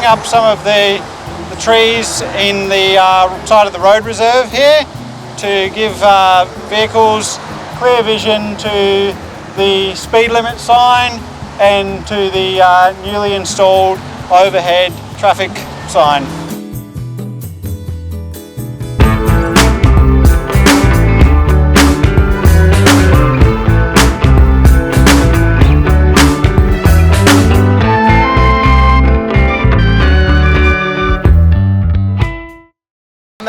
up some of the trees in the side of the road reserve here to give vehicles clear vision to the speed limit sign and to the newly installed overhead traffic sign.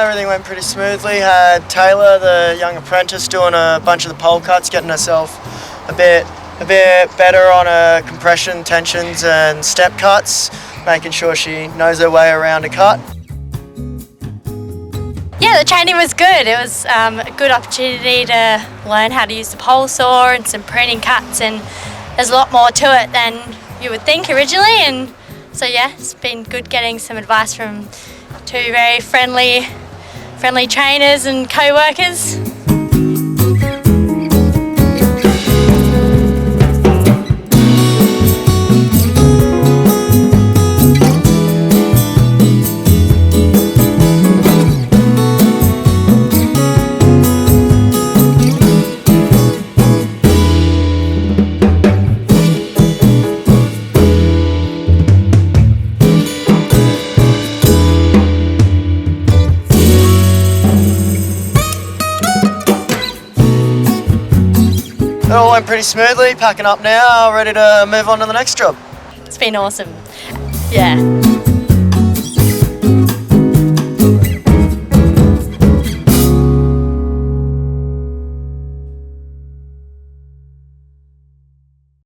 Everything went pretty smoothly. Had Taylor, the young apprentice, doing a bunch of the pole cuts, getting herself a bit better on her compression, tensions and step cuts, making sure she knows her way around a cut. Yeah, the training was good. It was a good opportunity to learn how to use the pole saw and some pruning cuts, and there's a lot more to it than you would think originally, and so yeah, it's been good getting some advice from two very friendly trainers and co-workers. It all went pretty smoothly, packing up now, ready to move on to the next job. It's been awesome. Yeah.